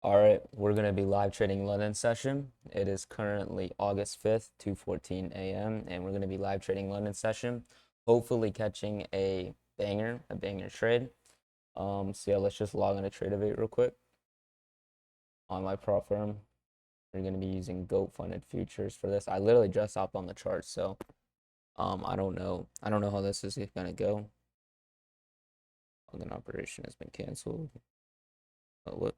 All right, we're going to be live trading London session. It is currently August 5th, 2:14 a.m., and we're going to be live trading London session, hopefully catching a banger trade. So yeah, let's just log on to Tradeovate real quick on my prop firm. We're going to be using goat funded futures for this. I literally just hopped on the chart, so I don't know. I don't know how this is going to go. Login operation has been canceled. Oh, what?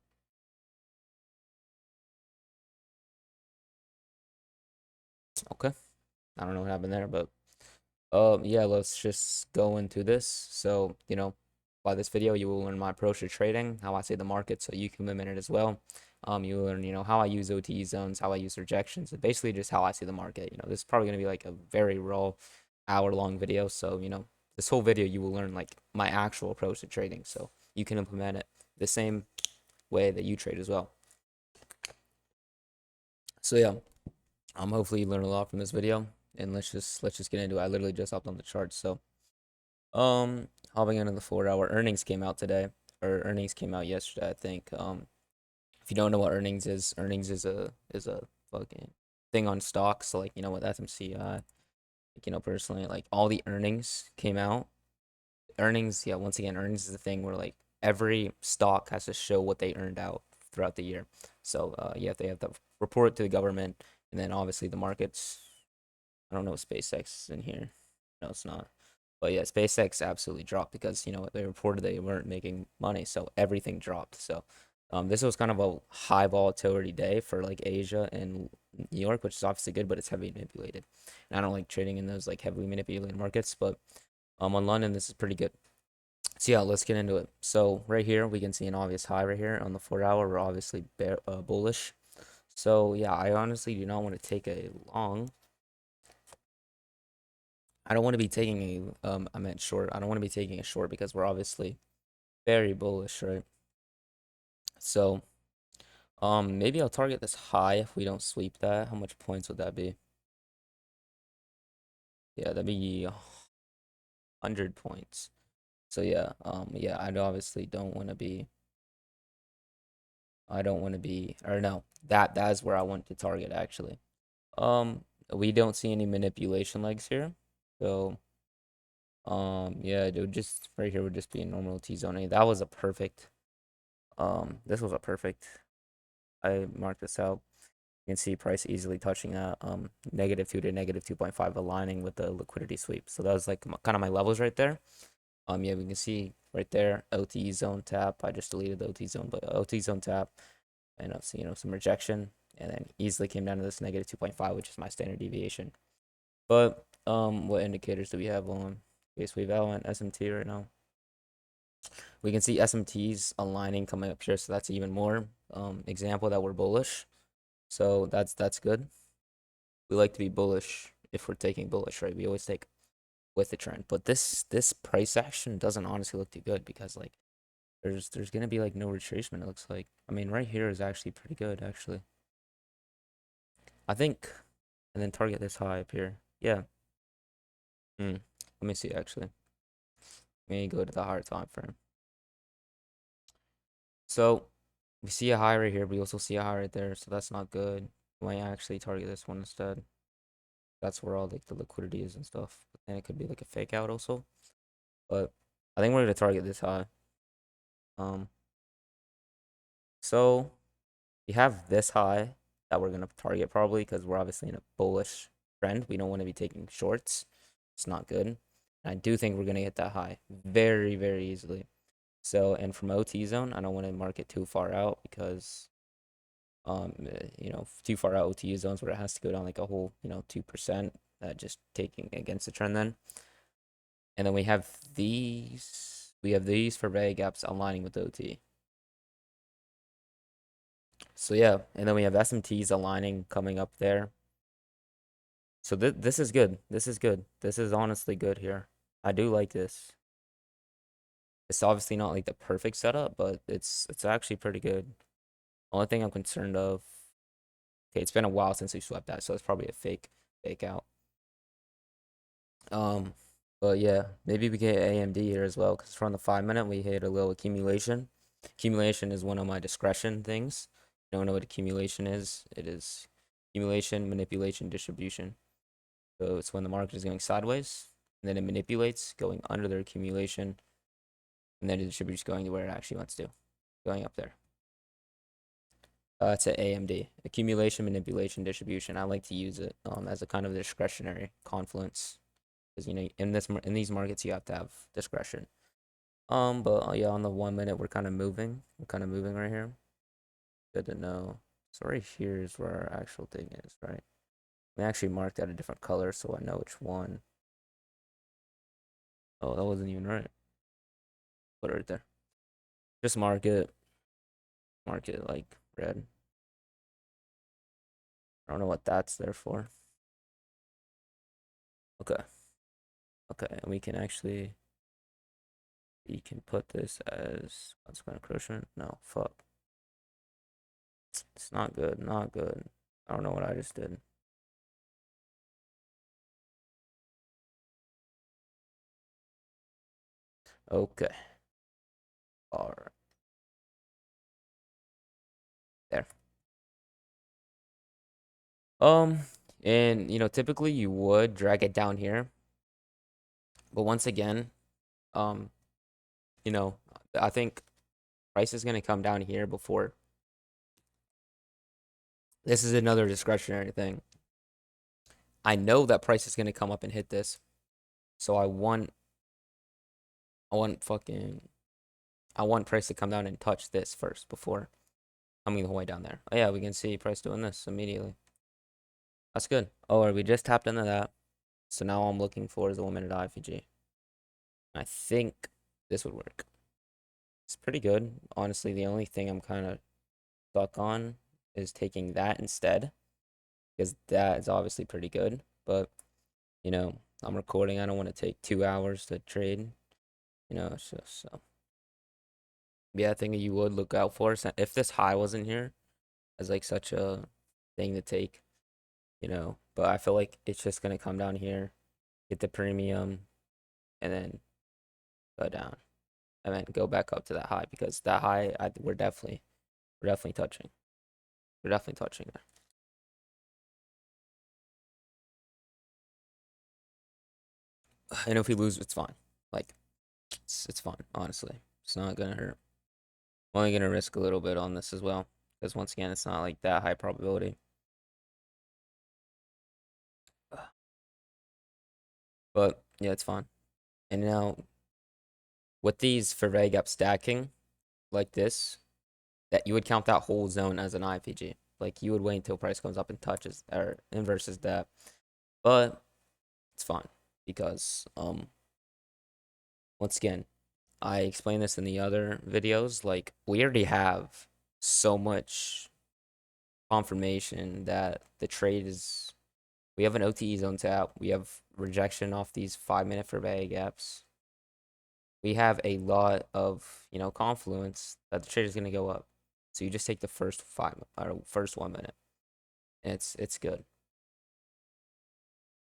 Okay. I don't know what happened there, but yeah, let's just go into this. So, by this video, you will learn my approach to trading, how I see the market, so you can limit it as well. You will learn, how I use OTE zones, how I use rejections, and basically just how I see the market. This is probably going to be like a very raw hour-long video. So, this whole video, you will learn like my actual approach to trading, so you can implement it the same way that you trade as well. So yeah, hopefully you learn a lot from this video, and let's just get into it. I literally just hopped on the charts, so. Um, Hopping into the 4 hour, earnings came out today, or earnings came out yesterday, I think. If you don't know what earnings is a fucking thing on stocks. So like, with SMCI, like, personally, like all the earnings came out. Earnings, yeah, once again, earnings is a thing where like every stock has to show what they earned out throughout the year. So yeah, they have to report to the government, and then obviously the markets. I don't know if SpaceX is in here. No, it's not. But yeah, SpaceX absolutely dropped because they reported they weren't making money, so everything dropped. So this was kind of a high volatility day for like Asia and New York, which is obviously good, but it's heavily manipulated. And I don't like trading in those like heavily manipulated markets, but on London this is pretty good. So yeah, let's get into it. So right here we can see an obvious high right here on the 4 hour. We're obviously bullish. So yeah, I honestly do not want to take a long. I don't want to be taking a I meant short. I don't want to be taking a short because we're obviously very bullish, right? So, maybe I'll target this high if we don't sweep that. How much points would that be? Yeah, that'd be 100 points. So yeah, yeah, I don't want to be, or no, that's where I want to target actually. We don't see any manipulation legs here. So, yeah, it would just right here would just be a normal T zone. That was a perfect, this was a perfect. I marked this out. You can see price easily touching that -2 to -2.5 aligning with the liquidity sweep. So that was like kind of my levels right there. Yeah, we can see right there OT zone tap. I just deleted the OT zone, but OT zone tap and see some rejection, and then easily came down to this -2.5, which is my standard deviation. But what indicators do we have on? Okay, so we have L and SMT right now. We can see SMTs aligning coming up here, so that's even more example that we're bullish. So that's good. We like to be bullish if we're taking bullish, right? We always take with the trend. But this price action doesn't honestly look too good because like there's gonna be like no retracement, it looks like. I mean right here is actually pretty good actually. I think, and then target this high up here. Yeah. Let me see actually. Let me go to the higher time frame. So we see a high right here, we also see a high right there, so that's not good. We might actually target this one instead. That's where all like the liquidity is and stuff. And it could be like a fake out also. But I think we're gonna target this high. Um, so we have this high that we're gonna target probably because we're obviously in a bullish trend. We don't want to be taking shorts. It's not good. And I do think we're gonna hit that high very, very easily. So, and from OT zone, I don't want to mark it too far out because too far out OT zones where it has to go down like a whole 2%. Just taking against the trend then. And then we have these. We have these for ray gaps aligning with OT. So yeah, and then we have SMTs aligning coming up there. So this is good. This is good. This is honestly good here. I do like this. It's obviously not like the perfect setup, but it's actually pretty good. Only thing I'm concerned of. Okay, it's been a while since we swept that, so it's probably a fake out. Um, but yeah, maybe we get AMD here as well because from the 5 minute we hit a little accumulation. Accumulation is one of my discretion things. You don't know what accumulation is? It is accumulation, manipulation, distribution. So it's when the market is going sideways, and then it manipulates, going under their accumulation, and then it distributes going to where it actually wants to, going up there. It's an AMD, accumulation, manipulation, distribution. I like to use it as a kind of discretionary confluence, because in these markets you have to have discretion. But yeah, on the 1 minute we're kind of moving. We're kind of moving right here. Good to know. So right here is where our actual thing is, right? We actually marked out a different color so I know which one. Oh, that wasn't even right. Put it right there. Just mark it like red. I don't know what that's there for. Okay. Okay, and we can put this as consequent encroachment. No, fuck. It's not good, not good. I don't know what I just did. Okay. Alright. There. Um, and typically you would drag it down here, but once again, um, you know, I think price is gonna come down here before. This is another discretionary thing. I know that price is gonna come up and hit this, so I want price to come down and touch this first before coming the whole way down there. Oh yeah, we can see price doing this immediately. That's good. Oh, we just tapped into that. So now all I'm looking for is the 1 minute IFG. I think this would work. It's pretty good. Honestly, the only thing I'm kind of stuck on is taking that instead, because that is obviously pretty good. But, I'm recording. I don't want to take 2 hours to trade, so. Yeah, I think you would look out for is if this high wasn't here as like such a thing to take, but I feel like it's just gonna come down here, get the premium, and then go down, and then go back up to that high because that high we're definitely touching. We're definitely touching there. And if we lose, it's fine. Like it's fine, honestly. It's not gonna hurt. I'm only gonna risk a little bit on this as well. Because once again, it's not like that high probability. But yeah, it's fine. And now with these for reg up stacking like this, that you would count that whole zone as an IPG. Like you would wait until price comes up and touches or inverses that. But it's fine because once again, I explained this in the other videos. Like we already have so much confirmation that the trade is. We have an OTE zone tap. We have rejection off these 5 minute for bag gaps. We have a lot of confluence that the trade is gonna go up. So you just take the first 1 minute. And it's good.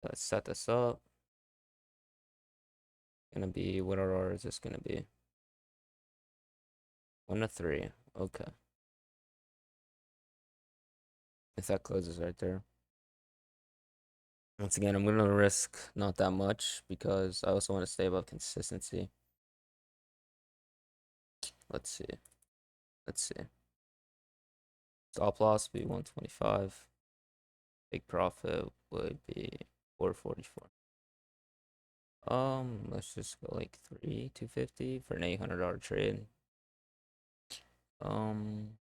Let's set this up. Gonna be what R is this gonna be? 1 to 3. Okay. If that closes right there. Once again, I'm gonna risk not that much because I also want to stay above consistency. Let's see. Let's see. Stop loss would be 125. Big profit would be 444. Let's just go like 250 for an $800 trade. Um,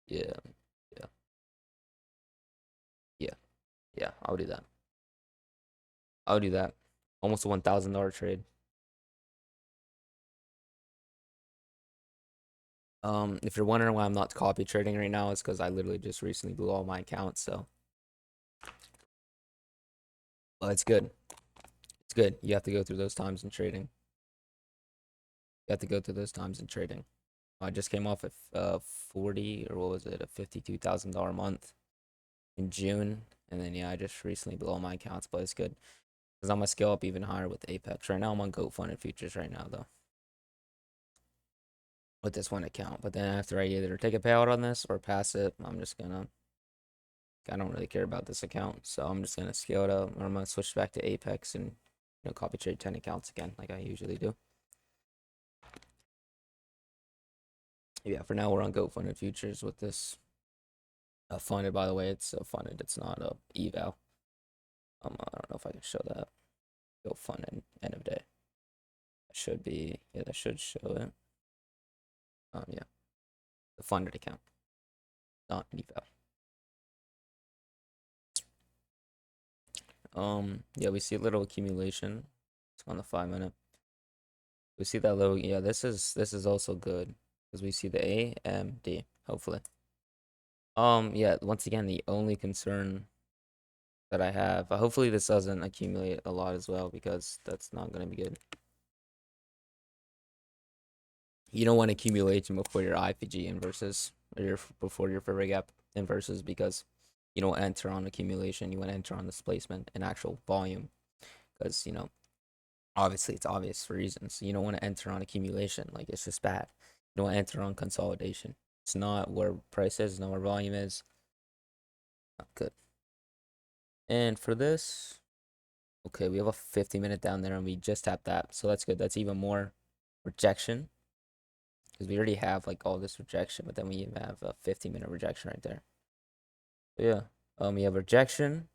yeah, yeah, yeah, yeah. I'll do that. I'll do that. Almost a $1,000 trade. If you're wondering why I'm not copy trading right now, it's because I literally just recently blew all my accounts. So, well, it's good. It's good. You have to go through those times in trading. You have to go through those times in trading. I just came off of 40 or what was it, a $52,000 month in June, and then yeah, I just recently blew all my accounts, but it's good because I'm gonna scale up even higher with Apex. Right now, I'm on GoFund and futures right now though. with this one account. But then after I either take a payout on this or pass it, I don't really care about this account, so I'm just gonna scale it up, or I'm gonna switch back to Apex and copy trade 10 accounts again, like I usually do. Yeah, for now we're on Go Funded Futures with this. Funded, by the way, it's funded. It's not a eval. I don't know if I can show that. Go Funded end of day. That should be, yeah, that should show it. Yeah, the funded account, not an eval. Yeah, we see a little accumulation. It's on the 5 minute. We see that little, yeah, this is also good because we see the AMD, hopefully. Yeah, once again, the only concern that I have, hopefully this doesn't accumulate a lot as well, because that's not going to be good. You don't want accumulation before your IPG inverses, or before your fair gap inverses, because you don't enter on accumulation. You want to enter on displacement and actual volume, because obviously it's obvious for reasons. You don't want to enter on accumulation, like it's just bad. You don't want to enter on consolidation. It's not where price is, not where volume is. Not good. And for this, okay, we have a 50-minute down there and we just tapped that, so that's good. That's even more rejection, because we already have like all this rejection, but then we even have a 50-minute rejection right there. So yeah, we have rejection.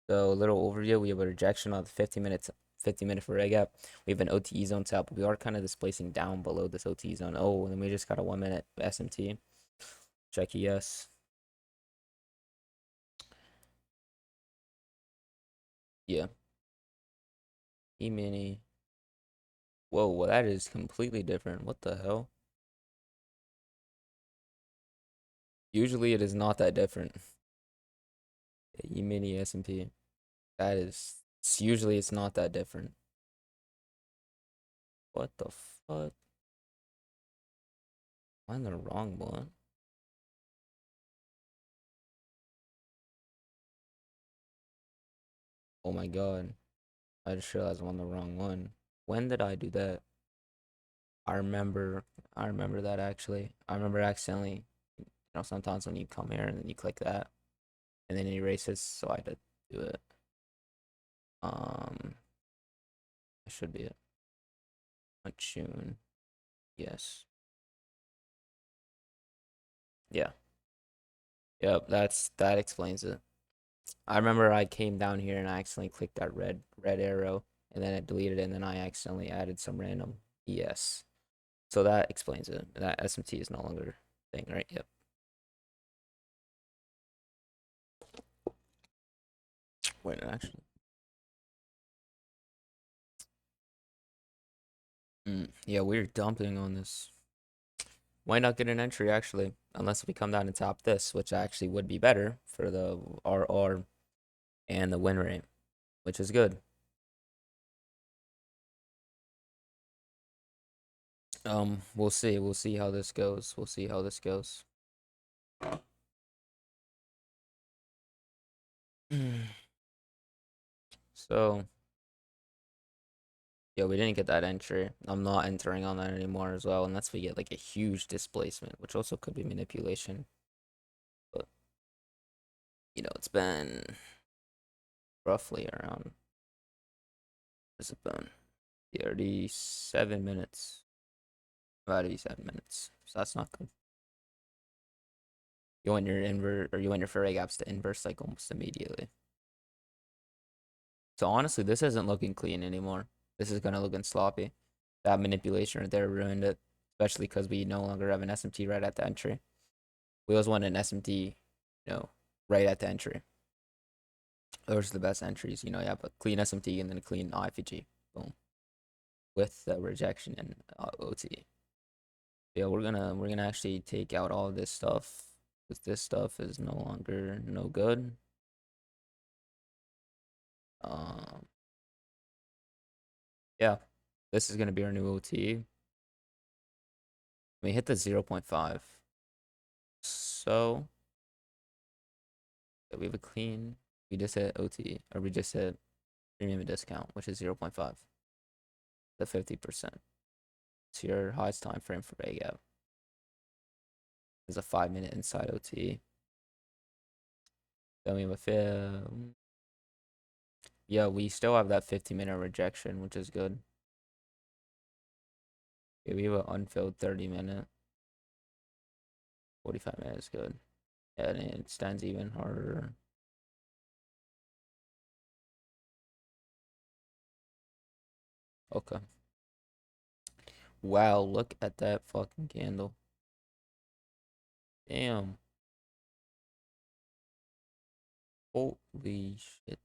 So a little overview, we have a rejection on the 50-minute for reg gap. We have an OTE zone top. We are kind of displacing down below this OTE zone. Oh, and then we just got a 1-minute SMT. Check ES. Yeah. E-mini. Whoa, well that is completely different. What the hell? Usually it is not that different. E-mini S&P. That is, usually it's not that different. What the fuck? Am I in the wrong one? Oh my god. I just realized I'm on the wrong one. When did I do that? I remember I remember that actually. I remember accidentally, sometimes when you come here and then you click that and then it erases, so I had to do it. That should be it. June. Yes. Yeah. Yep, that explains it. I remember I came down here and I accidentally clicked that red arrow and then it deleted it and then I accidentally added some random ES. So that explains it. That SMT is no longer a thing, right? Yep. Wait, actually. Yeah, we're dumping on this. Why not get an entry actually? Unless we come down and top this, which actually would be better for the RR and the win rate, which is good. We'll see. We'll see how this goes. We'll see how this goes. So, yeah, we didn't get that entry. I'm not entering on that anymore as well, unless we get like a huge displacement, which also could be manipulation. But it's been roughly around, what's it been? 37 minutes. About 87 minutes. So that's not good. You want your invert, or you want your Fourier gaps to inverse like almost immediately. So honestly, this isn't looking clean anymore. This is gonna looking sloppy. That manipulation right there ruined it, especially because we no longer have an SMT right at the entry. We always want an SMT, right at the entry. Those are the best entries. You have a clean SMT and then a clean IFG. Boom. With the rejection and OT. Yeah, we're gonna actually take out all of this stuff, because this stuff is no longer no good. Um, yeah, this is gonna be our new OT. We hit the 0.5. So we have a clean. We just hit OT, or we just hit premium discount, which is 0.5. The 50%. It's your highest time frame for A gap. There's a 5-minute inside OT. Then we have a yeah, we still have that 15-minute rejection, which is good. Yeah, we have an unfilled 30-minute. 45 minutes good. Yeah, and it stands even harder. Okay. Wow, look at that fucking candle. Damn. Holy shit.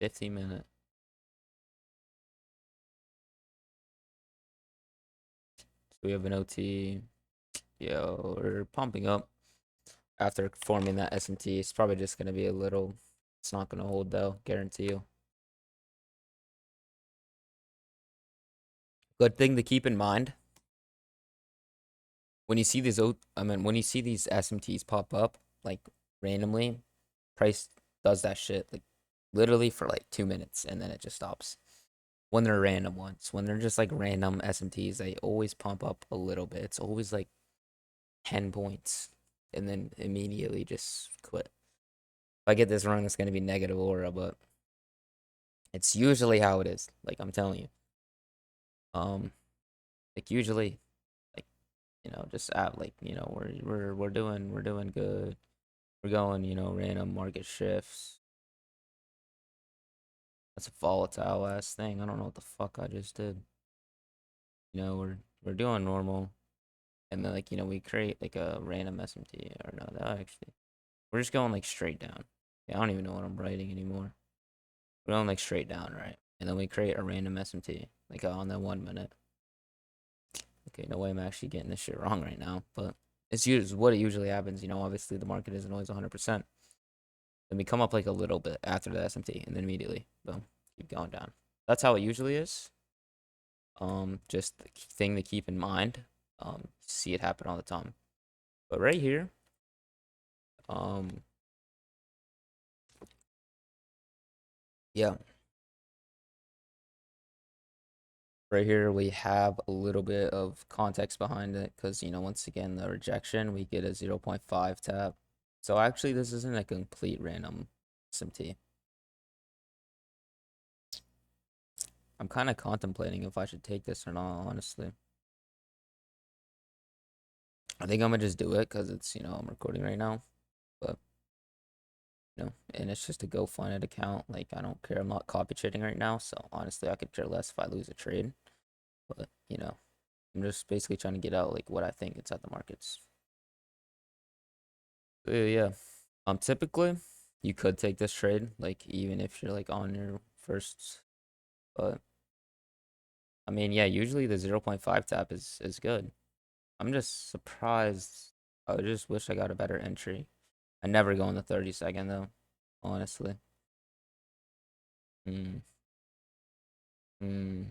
15-minute. So we have an OT. Yo, we're pumping up after forming that SMT. It's probably just going to be a little. It's not going to hold though, guarantee you. Good thing to keep in mind when you see these when you see these SMTs pop up like randomly, price does that shit like literally for like 2 minutes and then it just stops. When they're random ones, when they're just like random SMTs, they always pump up a little bit. It's always like 10 points and then immediately just quit. If I get this wrong, it's gonna be negative aura, but it's usually how it is. Like I'm telling you. Um, like usually, like just out like we're doing good. We're going, random market shifts. That's a volatile ass thing. I don't know what the fuck I just did. We're doing normal, and then like we create like a random SMT or no, that actually we're just going like straight down. Yeah, I don't even know what I'm writing anymore. We're going like straight down, right? And then we create a random SMT like on that 1 minute. Okay, no way I'm actually getting this shit wrong right now, but it's what it usually happens. Obviously the market isn't always 100%. Then we come up like a little bit after the SMT, and then immediately, boom, keep going down. That's how it usually is. Just the thing to keep in mind. See it happen all the time. But right here, um, yeah, right here we have a little bit of context behind it because once again the rejection we get a 0.5 tap. So actually this isn't a complete random SMT. I'm kind of contemplating if I should take this or not, honestly. I think I'm gonna just do it because it's I'm recording right now, but and it's just a go find it account. Like I don't care. I'm not copy trading right now, so honestly, I could care less if I lose a trade. But I'm just basically trying to get out like what I think inside the markets. So, yeah. Typically you could take this trade, like even if you're like on your first, but I mean, yeah, usually the 0.5 tap is good. I'm just surprised. I just wish I got a better entry. I never go in the 30-second though, honestly. Hmm. Hmm.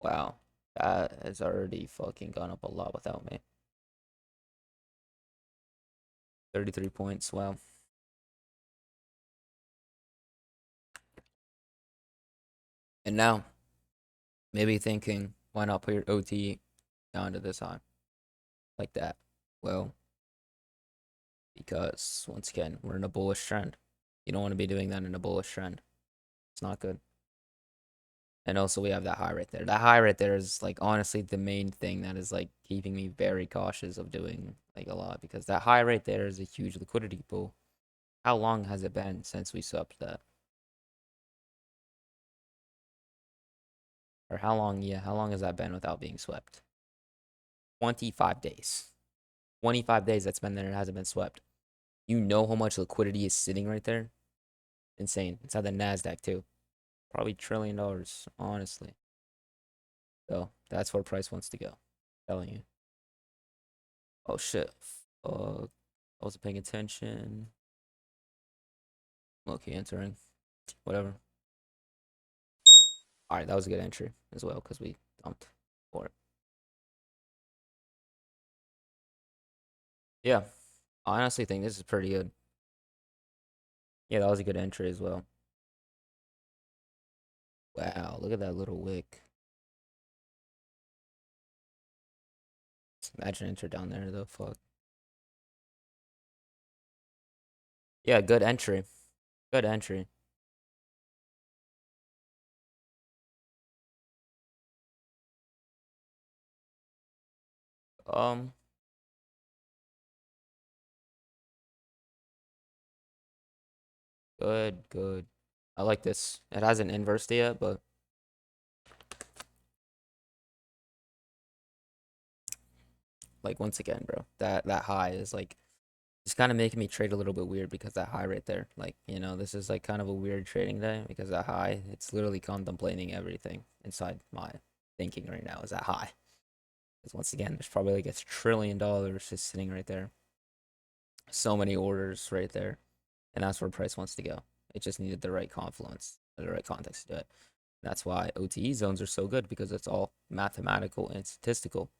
Wow. That has already fucking gone up a lot without me. 33 points. Wow. And now, maybe thinking, why not put your OT down to this high? Like that. Well, because once again, we're in a bullish trend. You don't want to be doing that in a bullish trend. It's not good. And also we have that high right there. That high right there is like honestly the main thing that is like keeping me very cautious of doing like a lot because that high right there is a huge liquidity pool. How long has it been since we swept that? Or how long has that been without being swept? 25 days. 25 days that's been there and it hasn't been swept. You know how much liquidity is sitting right there? Insane. Inside the NASDAQ too. Probably $1 trillion, honestly. So that's where price wants to go. I'm telling you. Oh shit. I wasn't paying attention. Okay, entering. Whatever. Alright, that was a good entry as well because we dumped for it. Yeah. I honestly think this is pretty good. Yeah, that was a good entry as well. Wow, look at that little wick. Imagine enter down there though. Fuck. Yeah, good entry. Good entry. Um, good, good. I like this. It hasn't inversed yet, but like once again, bro, that high is like it's kind of making me trade a little bit weird because that high right there. Like, this is like kind of a weird trading day because that high, it's literally contemplating everything inside my thinking right now is that high. Because once again, there's probably like $1 trillion just sitting right there. So many orders right there. And that's where price wants to go. It just needed the right confluence, the right context to do it. That's why OTE zones are so good because it's all mathematical and statistical.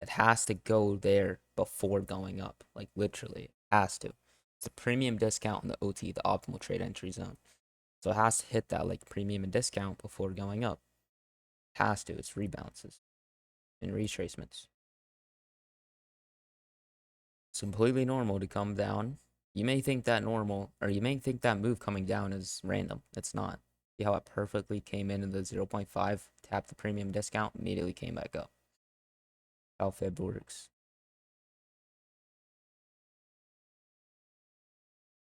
It has to go there before going up. Like literally, it has to. It's a premium discount in the OT, the optimal trade entry zone. So it has to hit that like premium and discount before going up. It has to. It's rebounces and retracements. It's completely normal to come down. You may think that normal, or you may think that move coming down is random. It's not. See how it perfectly came in the 0.5, tapped the premium discount, immediately came back up. How Fib works.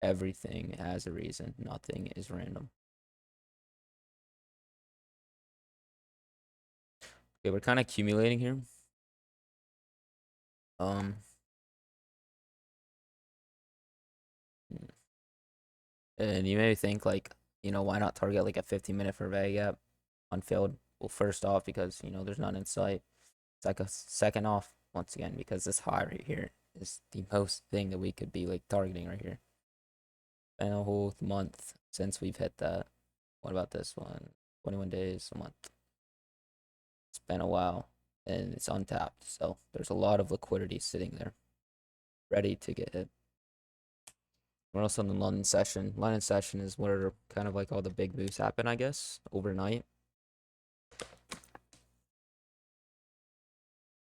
Everything has a reason. Nothing is random. Okay, we're kind of accumulating here. Um, and you may think like, why not target like a 15-minute for VAG gap unfilled? Well, first off, because there's none in sight. Second off, once again, because this high right here is the most thing that we could be like targeting right here. Been a whole month since we've hit that. What about this one? 21 days, a month. It's been a while and it's untapped. So there's a lot of liquidity sitting there ready to get hit. We're also in the London session. London session is where kind of like all the big moves happen, I guess, overnight.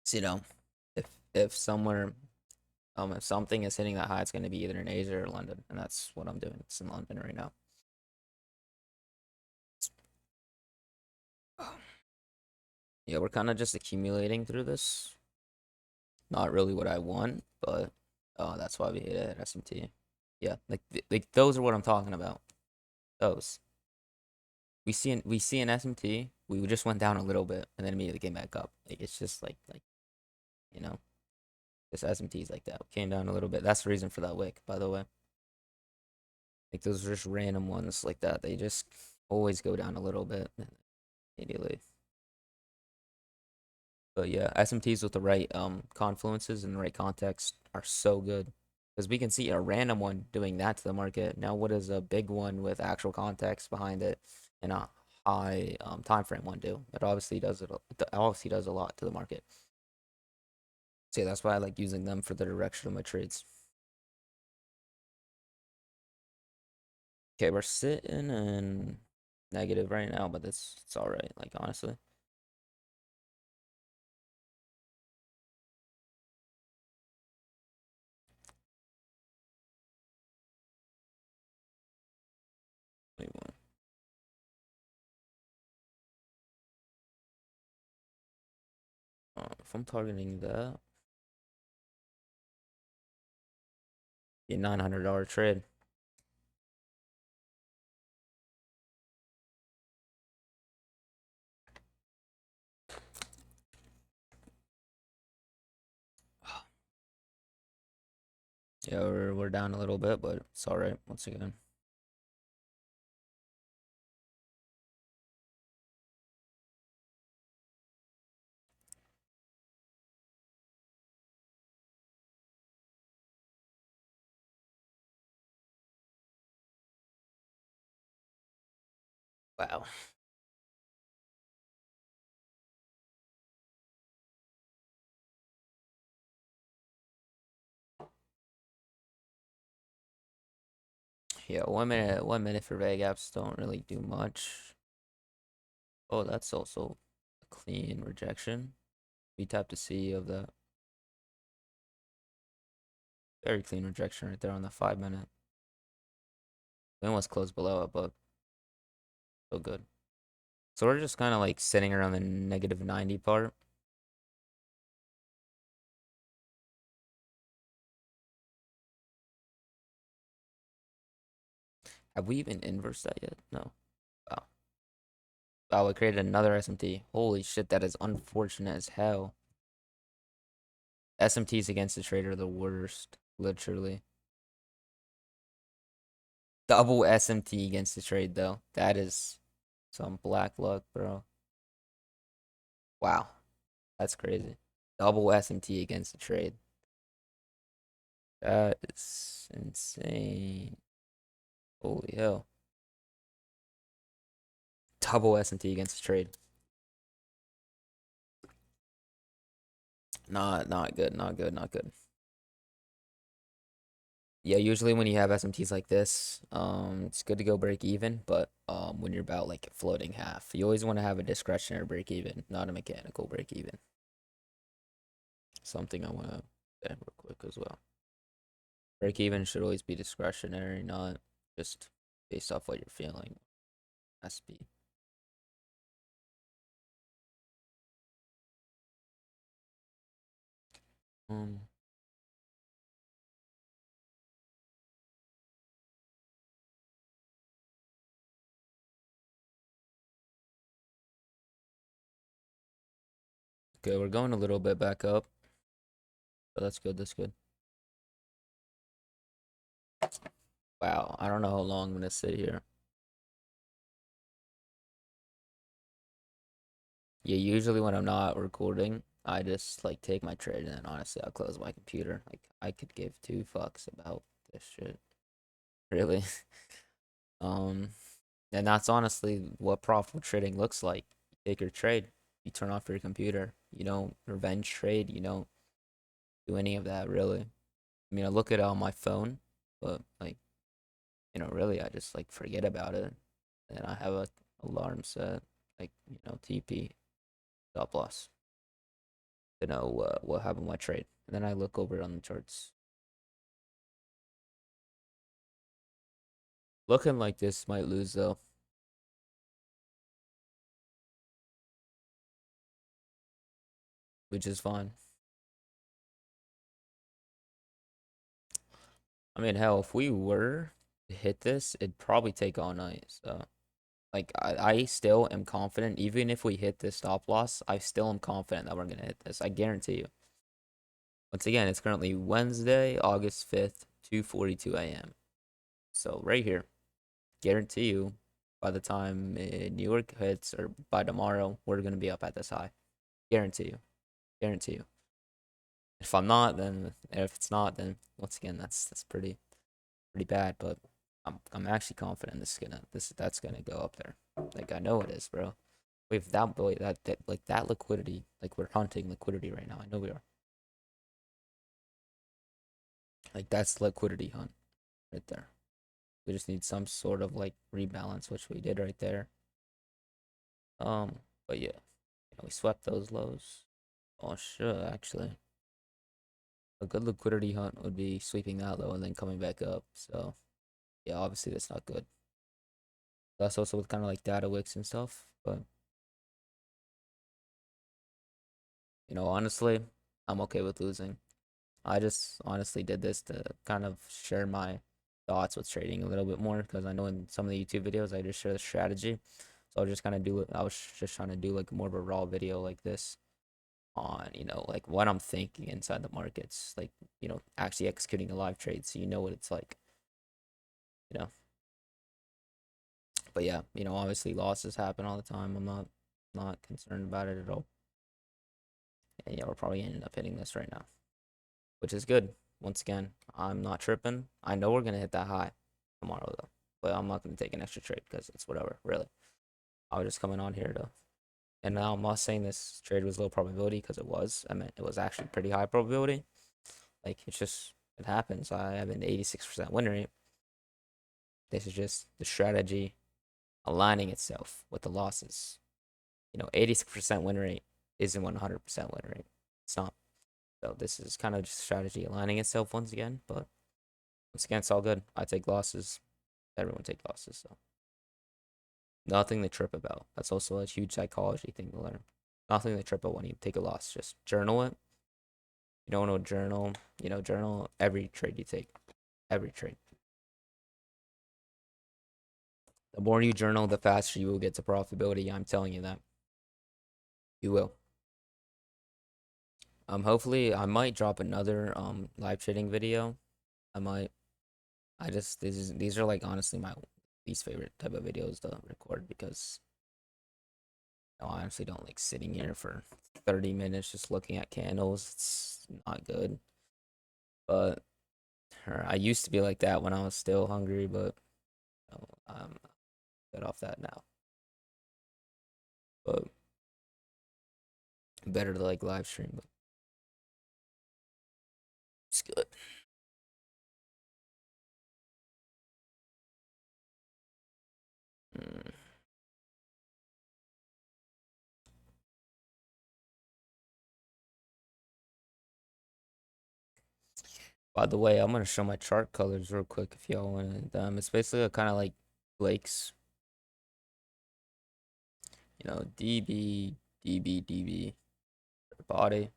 So, if somewhere if something is hitting that high, it's gonna be either in Asia or London, and that's what I'm doing. It's in London right now. Yeah, we're kind of just accumulating through this. Not really what I want, but that's why we hit it at SMT. Yeah, like those are what I'm talking about. Those we see an SMT. We just went down a little bit and then immediately came back up. Like it's just like you know this SMT is like that. We came down a little bit. That's the reason for that wick, by the way. Like those are just random ones like that. They just always go down a little bit immediately. But yeah, SMTs with the right confluences and the right context are so good. Because we can see a random one doing that to the market. Now, what does a big one with actual context behind it and a high time frame one do? It obviously does a lot to the market. So yeah, that's why I like using them for the direction of my trades. Okay, we're sitting in negative right now, but it's all right. Like honestly, wait, if I'm targeting that, be a $900 trade. Yeah, we're down a little bit, but it's all right. Once again. Wow. Yeah, 1 minute for VAG apps don't really do much. Oh, that's also a clean rejection. We tap to C of that. Very clean rejection right there on the 5 minute. We almost closed below it, but still good. So we're just kind of like sitting around the negative 90 part. Have we even inversed that yet? No. Wow. Wow, we created another SMT. Holy shit, that is unfortunate as hell. SMTs against the trade are the worst, literally. Double SMT against the trade, though. That is some black luck, bro. Wow, that's crazy. Double SMT against the trade. That is insane. Holy hell. Double SMT against the trade. Not good, not good, not good. Yeah, usually when you have SMTs like this, it's good to go break even, but when you're about like floating half, you always want to have a discretionary break even, not a mechanical break even. Something I want to say real quick as well. Break even should always be discretionary, not just based off what you're feeling. Has to be. Um, okay, we're going a little bit back up, but that's good. That's good. Wow, I don't know how long I'm gonna sit here. Yeah, usually when I'm not recording, I just like take my trade and then honestly I'll close my computer. Like I could give two fucks about this shit. Really. Um and that's honestly what profitable trading looks like. You take your trade, you turn off your computer, you don't revenge trade, you don't do any of that really. I mean I look at it on my phone, but like, really I just like forget about it. And I have a alarm set, like, TP stop loss to know what happened with my trade. And then I look over it on the charts. Looking like this might lose though, which is fine. I mean, hell, if we were to hit this, it'd probably take all night. So, like, I still am confident, even if we hit this stop loss, I still am confident that we're gonna hit this. I guarantee you. Once again, it's currently Wednesday, August 5th, 2:42 a.m. So right here, guarantee you, by the time New York hits or by tomorrow, we're gonna be up at this high. Guarantee you. Guarantee you. If I'm not, then if it's not, then once again, that's pretty bad. But I'm actually confident that's gonna go up there. Like I know it is, bro. We have that boy that like that liquidity. Like we're hunting liquidity right now. I know we are. Like that's liquidity hunt right there. We just need some sort of like rebalance, which we did right there. But yeah, we swept those lows. Oh shit, actually. A good liquidity hunt would be sweeping that low and then coming back up. So yeah, obviously that's not good. That's also with kind of like data wicks and stuff. But honestly, I'm okay with losing. I just honestly did this to kind of share my thoughts with trading a little bit more because I know in some of the YouTube videos I just share the strategy. So I was just kind of do it. I was just trying to do like more of a raw video like this on, like what I'm thinking inside the markets, like, actually executing a live trade. So you know what it's like, you know. But yeah, obviously losses happen all the time. I'm not concerned about it at all. And yeah, we're probably ending up hitting this right now, which is good. Once again, I'm not tripping. I know we're gonna hit that high tomorrow though, but I'm not gonna take an extra trade because it's whatever. Really, I was just coming on here to, and now I'm not saying this trade was low probability because it was. I mean, it was actually pretty high probability. Like it happens. I have an 86% win rate. This is just the strategy aligning itself with the losses. 86% win rate isn't 100% win rate. It's not. So this is kind of just strategy aligning itself once again, but once again, it's all good. I take losses. Everyone take losses, so nothing to trip about. That's also a huge psychology thing to learn. Nothing to trip about when you take a loss. Just journal it. You don't want to journal. Journal every trade you take. Every trade. The more you journal, the faster you will get to profitability. I'm telling you that. You will. Hopefully I might drop another live trading video. I might. I just these are like honestly my least favorite type of videos to record because I honestly don't like sitting here for 30 minutes just looking at candles. It's not good. But I used to be like that when I was still hungry, but I'm good off that now. But better to like live stream, but it's good. Mm. By the way, I'm gonna show my chart colors real quick if y'all want. It's basically kind of like Blake's, DB, DB, DB, body.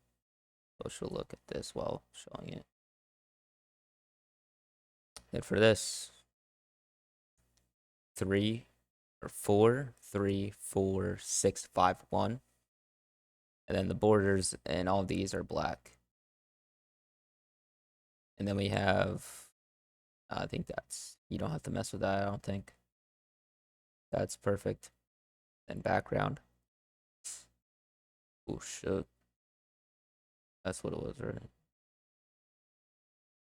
Social look at this while showing it. Then for this, 3 or 4, 3, 4, 6, 5, 1, and then the borders and all these are black. And then we have, I think you don't have to mess with that. I don't think that's perfect. And background. Oh shit, that's what it was, right?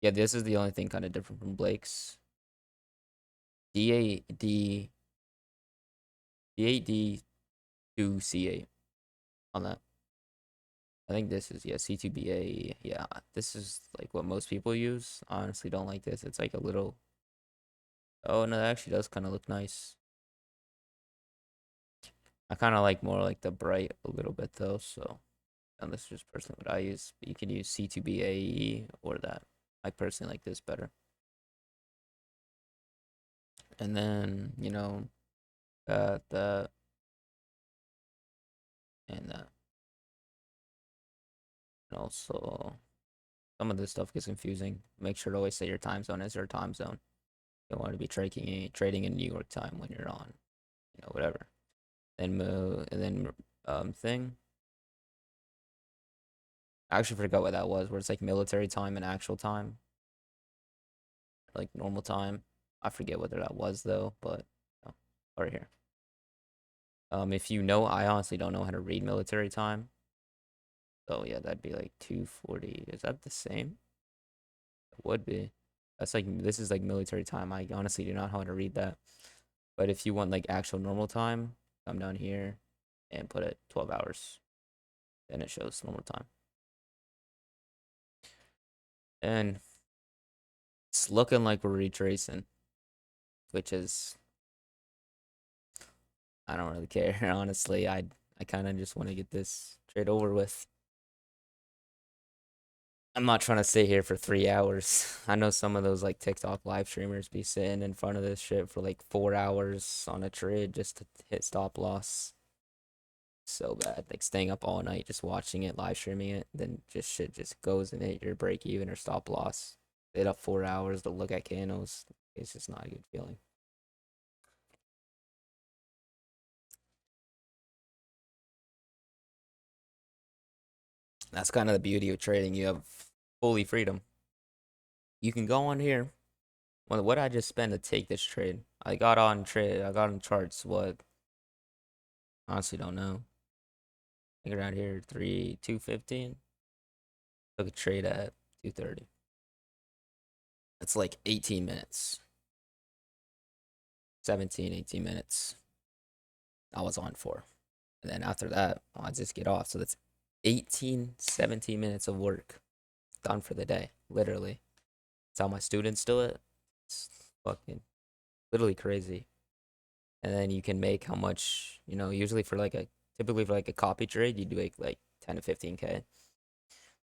Yeah, this is the only thing kind of different from Blake's. D8, D8, D2, C8 on that. I think this is, yeah, C2BA. Yeah, this is like what most people use. I honestly don't like this. It's like a little. Oh, no, that actually does kind of look nice. I kind of like more like the bright a little bit though. So, and this is just personally what I use. But you could use C2BAE or that. I personally like this better. And then, that, and that. And also, some of this stuff gets confusing. Make sure to always say your time zone is your time zone. You don't want to be trading in New York time when you're on, whatever. And then thing. I actually forgot what that was. Where it's like military time and actual time, like normal time. I forget whether that was though, but right here. If you know, I honestly don't know how to read military time. So yeah, that'd be like 2:40. Is that the same? It would be. That's like this is like military time. I honestly do not know how to read that. But if you want like actual normal time, come down here and put it 12 hours. Then it shows normal time. And it's looking like we're retracing, which is I don't really care. Honestly, I kind of just want to get this trade over with. I'm not trying to sit here for 3 hours. I know some of those like TikTok live streamers be sitting in front of this shit for like 4 hours on a trade just to hit stop loss. So bad. Like staying up all night just watching it, live streaming it, then just shit just goes and hit your break even or stop loss. Stayed up 4 hours to look at candles. It's just not a good feeling. That's kind of the beauty of trading. You have fully freedom. You can go on here. Well, what I just spent to take this trade? I got on charts. What? Honestly, don't know. I think around here, 2:15. Took a trade at 2:30. That's like 18 minutes. 17, 18 minutes. I was on for. And then after that, I just get off. So that's 18, 17 minutes of work done for the day. Literally. That's how my students do it. It's fucking literally crazy. And then you can make how much, usually typically for like a copy trade, you do like 10 to 15K.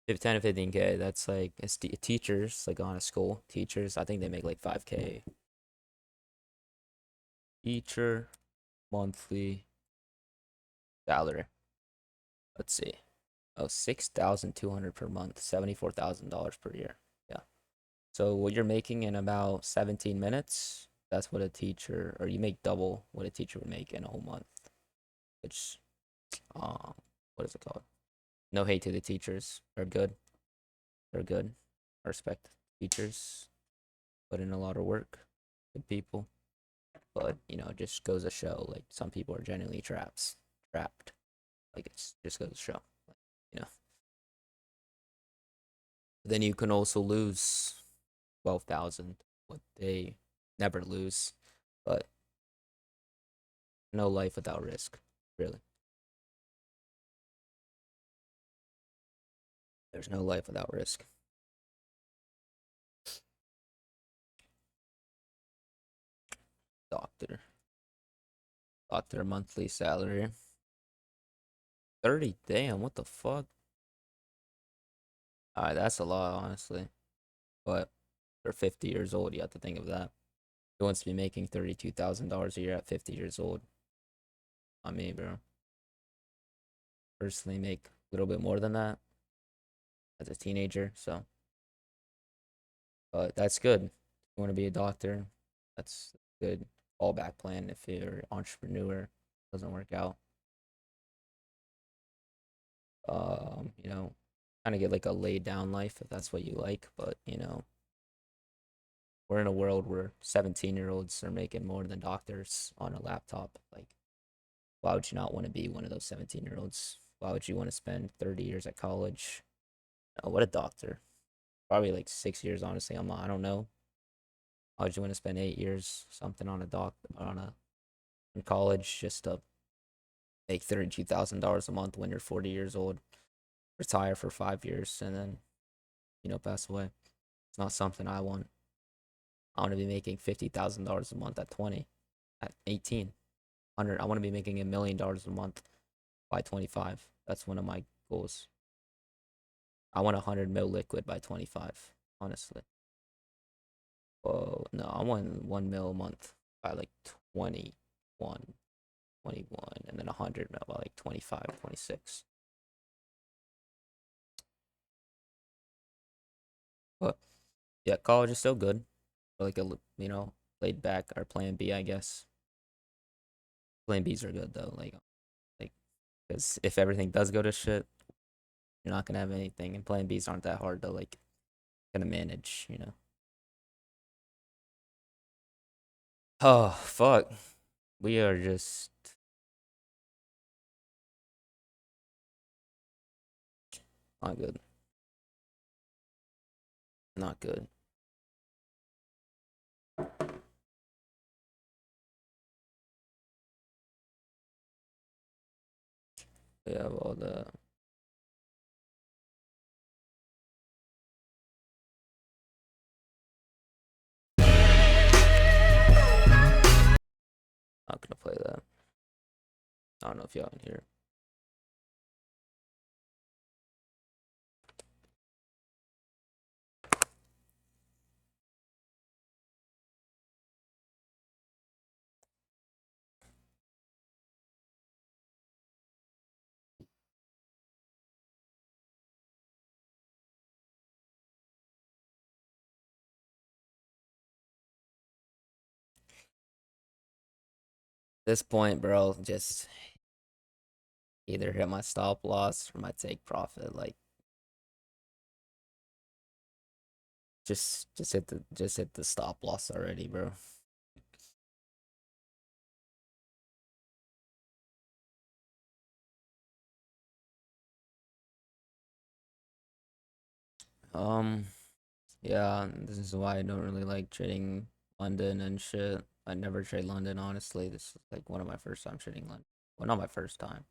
If 10 to 15K, that's like it's teachers, like on a school. Teachers, I think they make like 5K. Teacher monthly salary. Let's see. Oh, 6,200 per month, $74,000 per year. Yeah. So what you're making in about 17 minutes, that's what a teacher, or you make double what a teacher would make in a whole month. Which, um, what is it called? No hate to the teachers. They're good. They're good. I respect teachers. Put in a lot of work. Good people. But it just goes to show like some people are genuinely trapped. Like it's just goes to show. Like, you know. Then you can also lose 12,000. What they never lose. But no life without risk. Really. There's no life without risk. Doctor. Doctor monthly salary. 30. Damn, what the fuck? Alright, that's a lot, honestly. But they're 50 years old, you have to think of that. Who wants to be making $32,000 a year at 50 years old? Not me, bro. Personally, make a little bit more than that as a teenager, so. But that's good. If you want to be a doctor, that's a good fallback plan if you're an entrepreneur. Doesn't work out. Kind of get like a laid down life if that's what you like, but we're in a world where 17-year-olds are making more than doctors on a laptop. Like, why would you not want to be one of those 17-year-olds? Why would you want to spend 30 years at college? Oh, what a doctor. Probably like 6 years, honestly. I don't know. Why would you want to spend 8 years something on a in college just to make $32,000 a month when you're 40 years old, retire for 5 years, and then pass away? It's not something I want. I want to be making $50,000 a month at 20, at 18, 100. I want to be making $1 million a month by 25. That's one of my goals. I want 100 mil liquid by 25, honestly. Oh, no, I want 1 mil a month by like 21, 21, and then 100 mil by like 25, 26. But yeah, college is still good. Like laid back or plan B, I guess. Plan Bs are good though. Like, because if everything does go to shit, you're not gonna have anything, and plan Bs aren't that hard to like kind of manage. Oh fuck, we are just not good. Not good. We have all the. Not gonna play that. I don't know if y'all can hear. This point, bro, just either hit my stop loss or my take profit. Like, just hit the stop loss already, bro. Um, yeah, this is why I don't really like trading London and shit. I never trade London, honestly. This is like one of my first time trading London. Well, not my first time.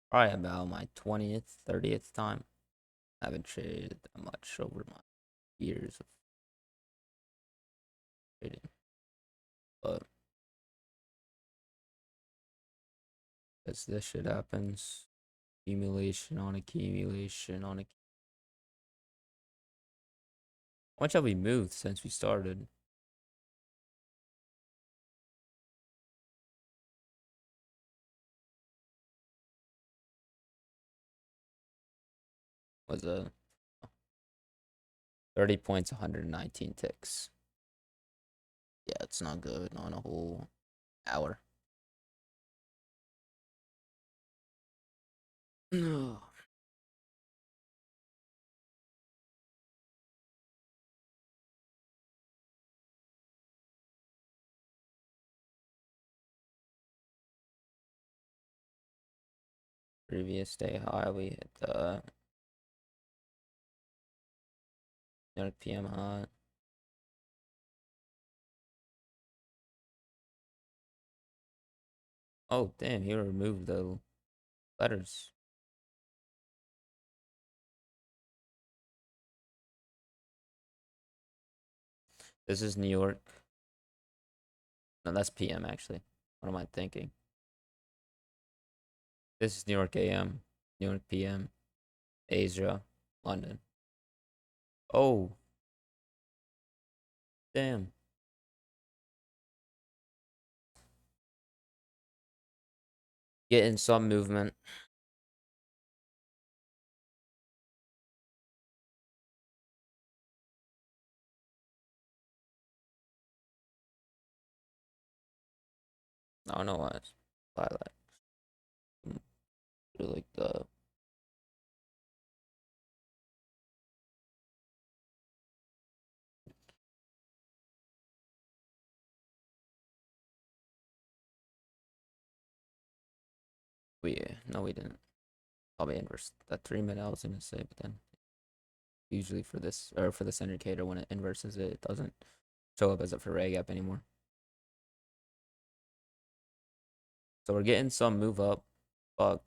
Probably about my 20th, 30th time. I haven't traded that much over my years of trading. But as this shit happens, accumulation on accumulation on accumulation. much have we moved since we started? Was a 30 points, 119 ticks. Yeah, it's not good on a whole hour. Previous day high, we hit the New York PM high. Oh, damn, he removed the letters. This is New York. No, that's PM actually. What am I thinking? This is New York AM, New York PM, Asia, London. Oh, damn. Getting some movement. I don't know why it's highlight. Like the we didn't. Probably inverse that 3 minute I was gonna say, but then usually for this or for this indicator when it inverses it, it doesn't show up as a Fourier gap anymore. So we're getting some move up, but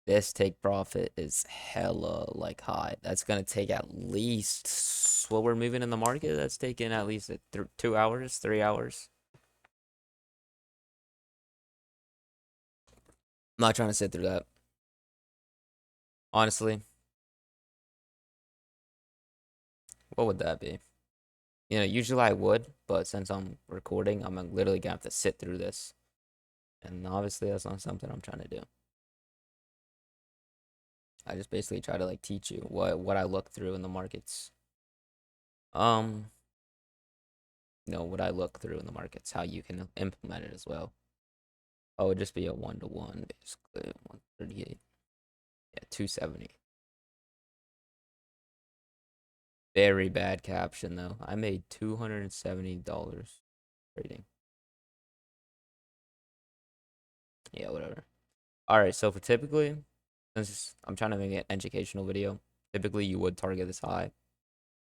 this take profit is hella like high. That's gonna take at least what we're moving in the market. That's taking at least 2 hours, 3 hours. I'm not trying to sit through that. Honestly, what would that be? Usually I would, but since I'm recording, I'm literally gonna have to sit through this. And obviously that's not something I'm trying to do. I just basically try to like teach you what I look through in the markets. Um, what I look through in the markets, how you can implement it as well. Oh, it would just be a 1-to-1 basically. 138. Yeah, 270. Very bad caption though. I made $270 trading. Yeah, whatever. All right, so for typically, since I'm trying to make an educational video, typically you would target this high.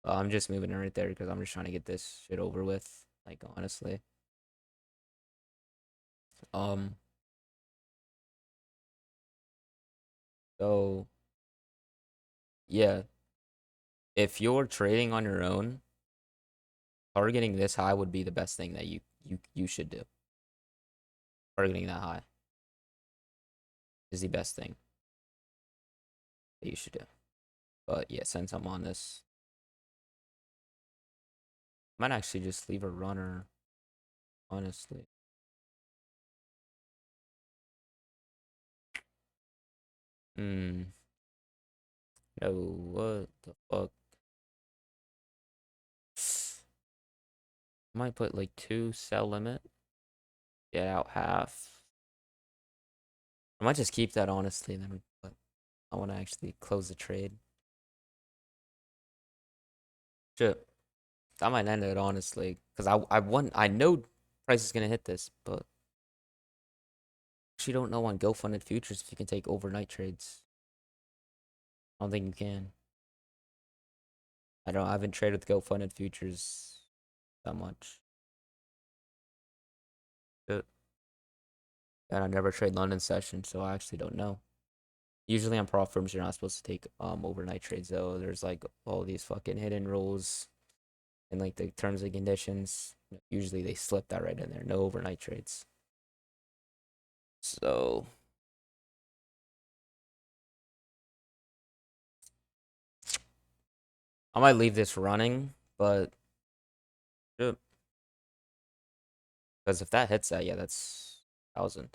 I'm just moving it right there because I'm just trying to get this shit over with. Like honestly. Um. So yeah, if you're trading on your own, targeting this high would be the best thing that you should do. Targeting that high is the best thing that you should do. But yeah, since I'm on this, I might actually just leave a runner. Honestly. Hmm. No, what the fuck? I might put like 2 sell limit. Get out half. I might just keep that honestly. Then, but I want to actually close the trade. Shit, I might end it honestly because I know price is gonna hit this, but actually don't know on Go funded futures if you can take overnight trades. I don't think you can. I haven't traded with Go funded futures that much. Shit. And I never trade London session, so I actually don't know. Usually on prop firms, you're not supposed to take overnight trades though. There's like all these fucking hidden rules and like the terms and conditions. Usually they slip that right in there. No overnight trades. So I might leave this running, but because if that hits that, yeah, that's 1,000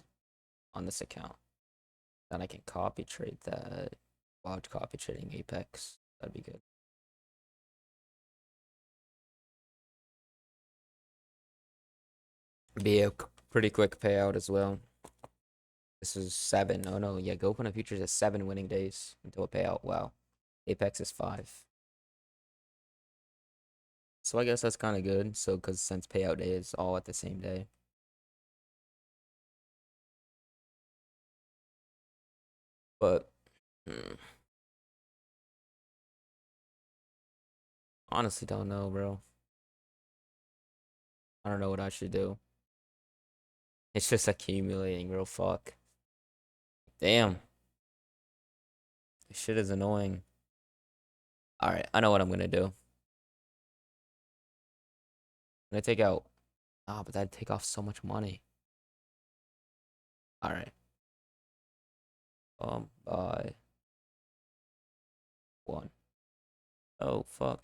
on this account. Then I can copy trade that. Watch copy trading Apex. That'd be good. Be a pretty quick payout as well. This is 7. Oh no, yeah, go open a futures at 7 winning days until a payout. Wow. Apex is 5. So I guess that's kind of good. So, because since payout day is all at the same day. But honestly, don't know, bro. I don't know what I should do. It's just accumulating, real fuck. Damn. This shit is annoying. Alright, I know what I'm gonna do. I'm gonna take out. Ah, but that'd take off so much money. Alright. Buy 1. Oh, fuck.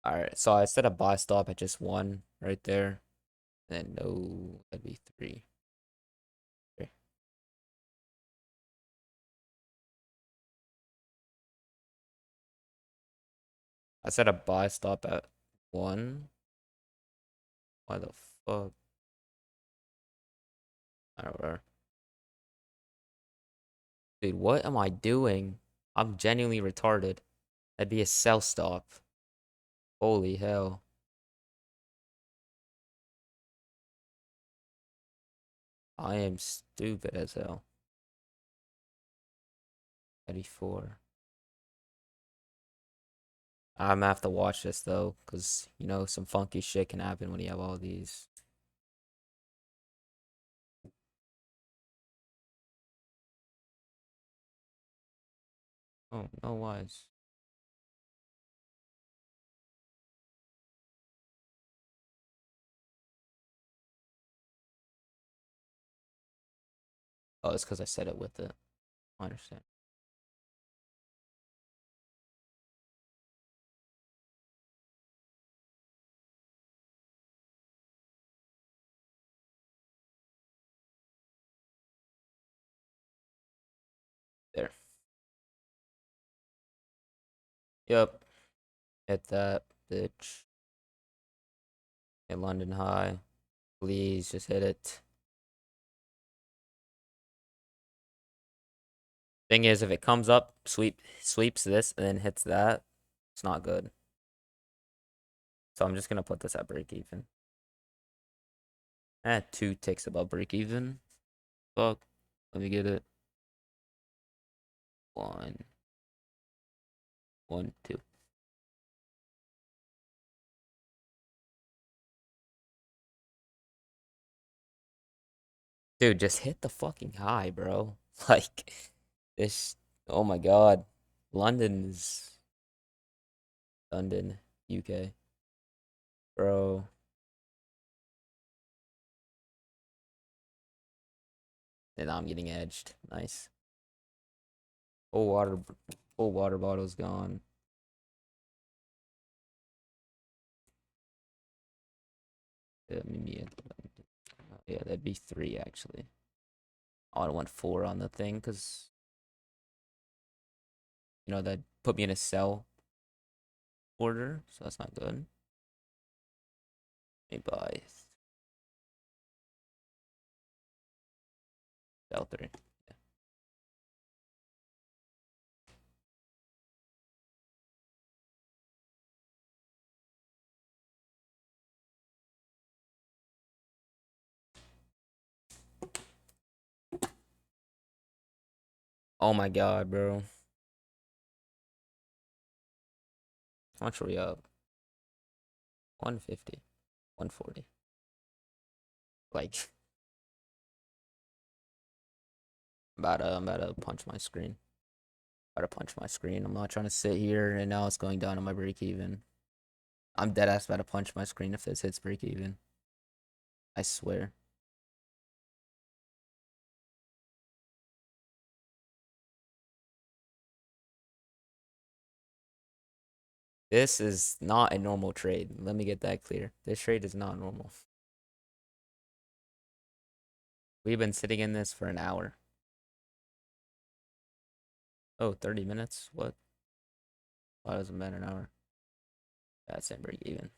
Alright, so I set a buy stop at just 1 right there. And no, that'd be 3. Okay. I set a buy stop at 1. Why the fuck? I don't know. Dude, what am I doing? I'm genuinely retarded. That'd be a sell stop. Holy hell. I am stupid as hell. 34. I'm gonna have to watch this though, because, some funky shit can happen when you have all these. Oh, no wise. Oh, it's because I said it with it. I understand. There. Yep. Hit that, bitch. Hit London High. Please just hit it. Thing is, if it comes up, sweeps this, and then hits that, it's not good. So I'm just gonna put this at break even. 2 ticks above break even. Fuck. Let me get it. 1, 1, 2. Dude, just hit the fucking high, bro. Like, this. Oh my god. London's. London, UK. Bro. And I'm getting edged. Nice. Full water, full water bottle's gone. Yeah, maybe, yeah, that'd be 3 actually. Oh, I want 4 on the thing because that put me in a sell order, so that's not good. Let me buy sell 3. Yeah. Oh my god, bro. How much are we up? 150, 140. Like, I'm about to punch my screen. About to punch my screen. I'm not trying to sit here and now it's going down on my break even. I'm dead ass about to punch my screen if this hits break even. I swear. This is not a normal trade. Let me get that clear. This trade is not normal. We've been sitting in this for an hour. Oh, 30 minutes? What? Why doesn't matter an hour? That's in break even.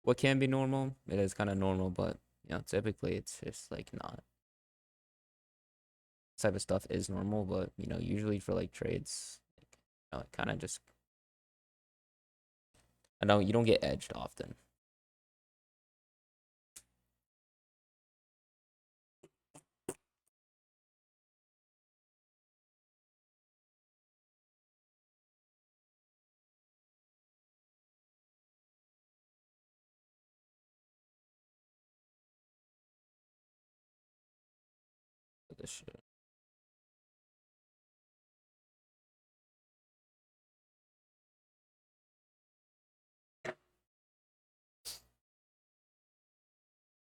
What can be normal? It is kind of normal, but typically it's just like not. This type of stuff is normal, but usually for like trades, it kind of just I know you don't get edged often. With this shit.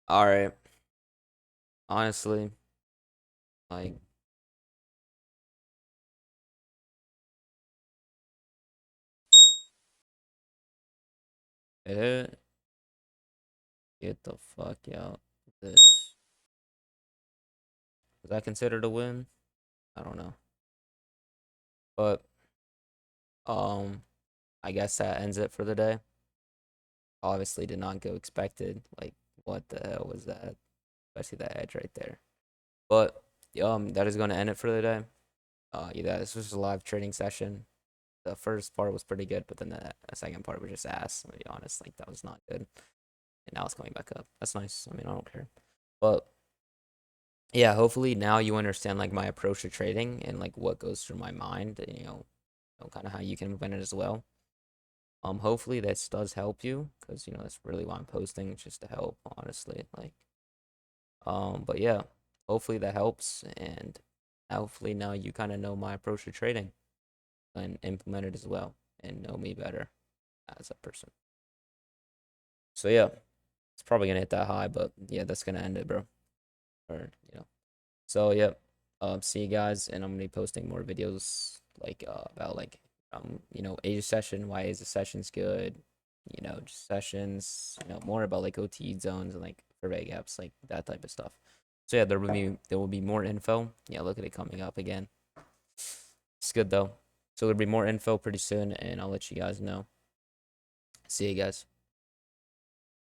All right. Honestly, like it, get the fuck out of this. Was that considered a win? I don't know. But I guess that ends it for the day. Obviously did not go expected. Like what the hell was that? Especially that edge right there. But that is gonna end it for the day. Yeah, this was a live trading session. The first part was pretty good, but then the second part was just ass. To be honest, like that was not good. And now it's coming back up. That's nice. I mean, I don't care. But yeah, hopefully now you understand like my approach to trading and like what goes through my mind, and kind of how you can implement it as well. Hopefully this does help you because that's really why I'm posting, just to help, honestly. Like, but yeah, hopefully that helps, and hopefully now you kind of know my approach to trading and implement it as well, and know me better as a person. So yeah, it's probably gonna hit that high, but yeah, that's gonna end it, bro. Or So yeah, see you guys, and I'm gonna be posting more videos like about like Asia session, why Asia session's good, just sessions, more about like OT zones and like survey gaps, like that type of stuff. So yeah, there will be more info. Yeah, look at it coming up again. It's good though. So there'll be more info pretty soon, and I'll let you guys know. See you guys.